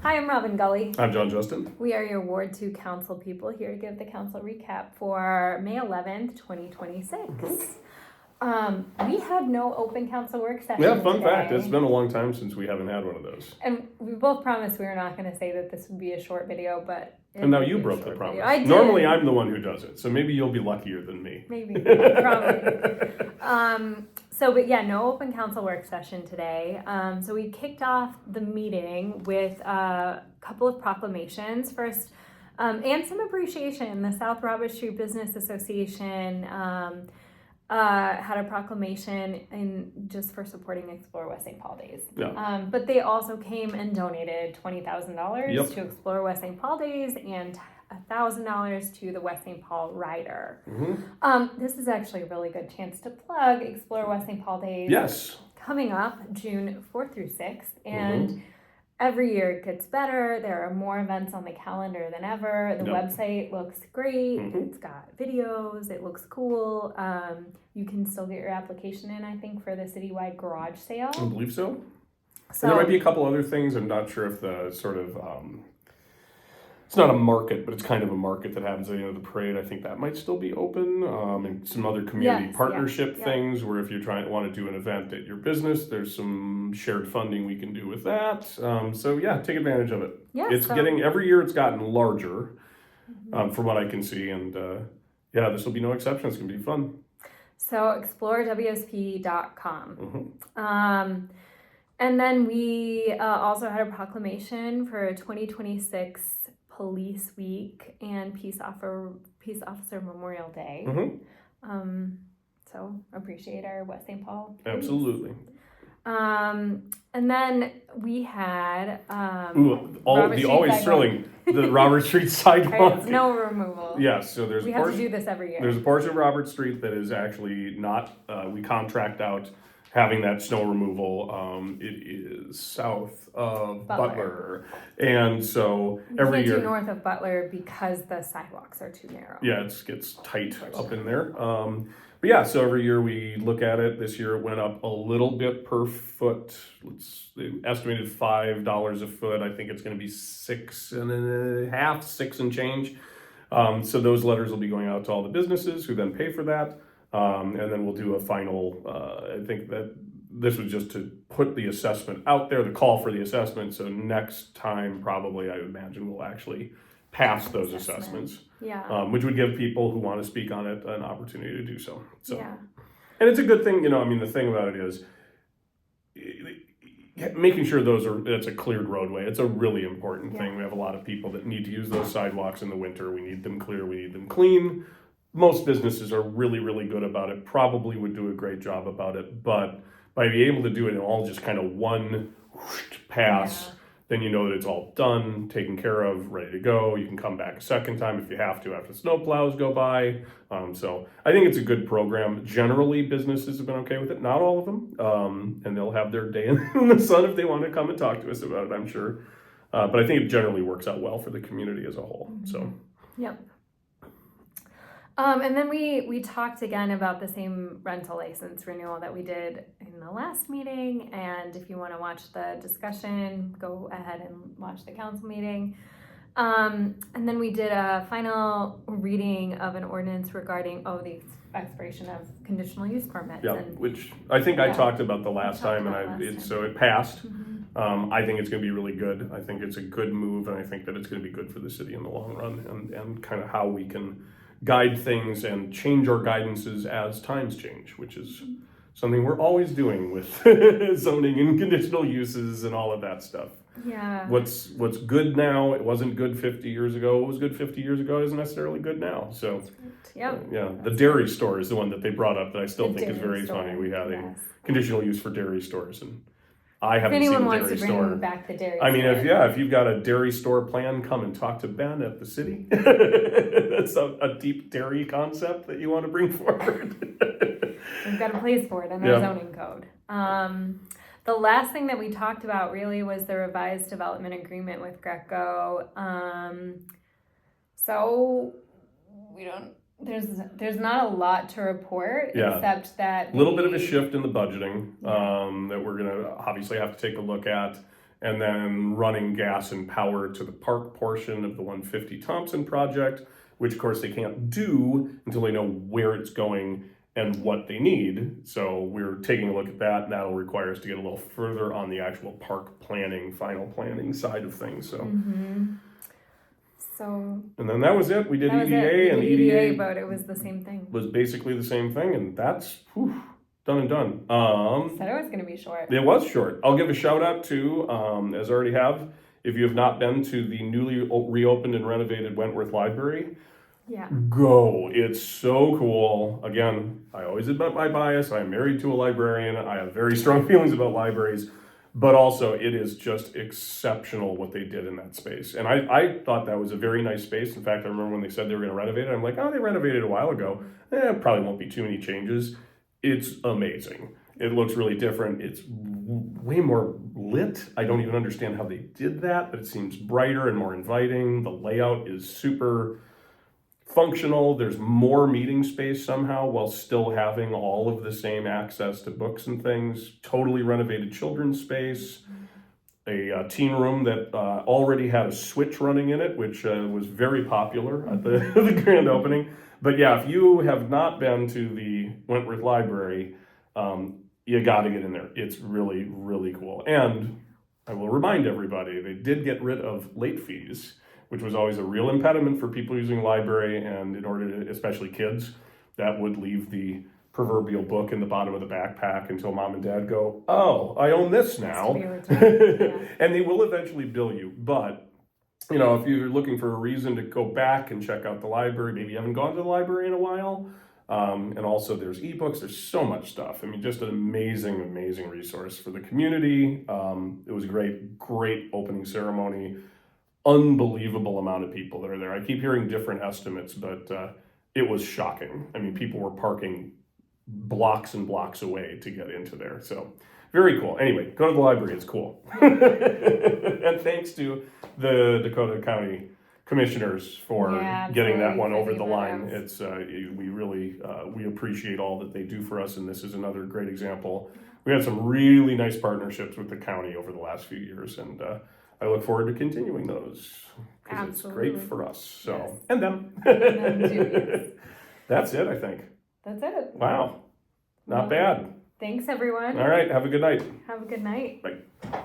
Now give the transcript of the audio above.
Hi, I'm Robin Gully. I'm John Justin. We are your Ward 2 council people here to give the council recap for May 11th, 2026. We had no open council work session Yeah, fun today. fact, it's been a long time since we haven't had one of those. And we both promised we were not going to say that this would be a short video, but... And now you broke the promise. I did. Normally I'm the one who does it, so maybe you'll be luckier than me. Maybe, probably. But yeah, no open council work session today. So we kicked off the meeting with a couple of proclamations. First, and some appreciation. The South Robert Street Business Association had a proclamation just for supporting Explore West St. Paul Days. Yeah. But they also came and donated $20,000 to Explore West St. Paul Days and $1,000 to the West St. Paul Rider. Mm-hmm. This is actually a really good chance to plug Explore West St. Paul Days. Yes. Coming up June 4th through 6th. And every year it gets better. There are more events on the calendar than ever. The website looks great. It's got videos. It looks cool. You can still get your application in, I think, for the citywide garage sale. I believe so. And there might be a couple other things. I'm not sure if the sort of... it's not a market, but it's kind of a market that happens at the end of the parade. I think that might still be open. And some other community partnership things where if you're want to do an event at your business, there's some shared funding we can do with that. So yeah, take advantage of it. Yeah, every year it's gotten larger from what I can see. And this will be no exception. It's going to be fun. So explorewsp.com. And then we also had a proclamation for 2026 Police Week and Peace Officer Memorial Day. So appreciate our West St. Paul police. Absolutely. And then we had the always thrilling the Robert Street sidewalk. Snow removal. Yes, so we have to do this every year. There's a portion of Robert Street that is actually not. We contract out having that snow removal. It is south of Butler. And so every year... We can't do north of Butler because the sidewalks are too narrow. Yeah, it gets tight up in there. But yeah, so every year we look at it. This year it went up a little bit per foot. They estimated $5 a foot. I think it's going to be 6.5, 6 and change. So those letters will be going out to all the businesses who then pay for that. And then we'll do a final, I think that this was just to put the assessment out there, the call for the assessment. So next time, probably, I would imagine we'll actually pass those assessments, which would give people who want to speak on it an opportunity to do so. And it's a good thing, the thing about it is making sure it's a cleared roadway. It's a really important thing. We have a lot of people that need to use those sidewalks in the winter. We need them clear. We need them clean. Most businesses are really, really good about it, probably would do a great job about it, but by being able to do it in all just kind of one pass, then you know that it's all done, taken care of, ready to go. You can come back a second time if you have to after the snow plows go by. So I think it's a good program. Generally, businesses have been okay with it. Not all of them, and they'll have their day in the sun if they want to come and talk to us about it, I'm sure. But I think it generally works out well for the community as a whole. So. Yep. And then we talked again about the same rental license renewal that we did in the last meeting. And if you want to watch the discussion, go ahead and watch the council meeting. And then we did a final reading of an ordinance regarding the expiration of conditional use permits. Yeah, which I think I talked about the last time, and so it passed. I think it's going to be really good. I think it's a good move, and I think that it's going to be good for the city in the long run, and kind of how we can guide things and change our guidances as times change, which is something we're always doing with zoning and conditional uses and all of that stuff. Yeah. What's good now, it wasn't good 50 years ago. What was good 50 years ago isn't necessarily good now. So, the dairy store is the one that they brought up that I still think is very funny. We had a conditional use for dairy stores, and I haven't seen a dairy store. Back the dairy I mean, if you've got a dairy store plan, come and talk to Ben at the city. That's a deep dairy concept that you want to bring forward. We've got a place for it in our zoning code. The last thing that we talked about really was the revised development agreement with Greco. So we don't. There's not a lot to report except that a little bit of a shift in the budgeting that we're going to obviously have to take a look at and then running gas and power to the park portion of the 150 Thompson project, which of course they can't do until they know where it's going and what they need. So we're taking a look at that, and that'll require us to get a little further on the actual park planning, final planning side of things. So, So and then that was it. We did that was EDA, it. and We the did EDA but it was the same thing. was basically the same thing, and that's done and done. Said it was going to be short. It was short. I'll give a shout out to, as I already have, if you have not been to the newly reopened and renovated Wentworth Library, Yeah. go. It's so cool. Again, I always admit my bias. I'm married to a librarian. I have very strong feelings about libraries, but also it is just exceptional what they did in that space. And I thought that was a very nice space. In fact, I remember when they said they were going to renovate it, I'm like, oh, they renovated it a while ago. Probably won't be too many changes. It's amazing. It looks really different. It's way more lit. I don't even understand how they did that, but it seems brighter and more inviting. The layout is super functional. There's more meeting space somehow while still having all of the same access to books and things. Totally renovated children's space. A teen room that already had a Switch running in it, which was very popular at the grand opening. But yeah, if you have not been to the Wentworth Library, you got to get in there. It's really, really cool. And I will remind everybody, they did get rid of late fees, which was always a real impediment for people using the library, and in order to, especially kids, that would leave the proverbial book in the bottom of the backpack until mom and dad go, oh, I own this now. And they will eventually bill you. But, you know, if you're looking for a reason to go back and check out the library, maybe you haven't gone to the library in a while, and also there's ebooks, there's so much stuff. I mean, just an amazing, amazing resource for the community. It was a great opening ceremony. Unbelievable amount of people that are there. I keep hearing different estimates, but it was shocking. I mean, people were parking blocks and blocks away to get into there. So very cool. Anyway, go to the library. It's cool. And thanks to the Dakota County commissioners for getting that one over the line. It's we really we appreciate all that they do for us, and this is another great example. We had some really nice partnerships with the county over the last few years, and I look forward to continuing those because it's great for us. So and them. And them too, yes. That's it, I think. That's it. Wow, not bad. Thanks, everyone. All right, have a good night. Have a good night. Bye.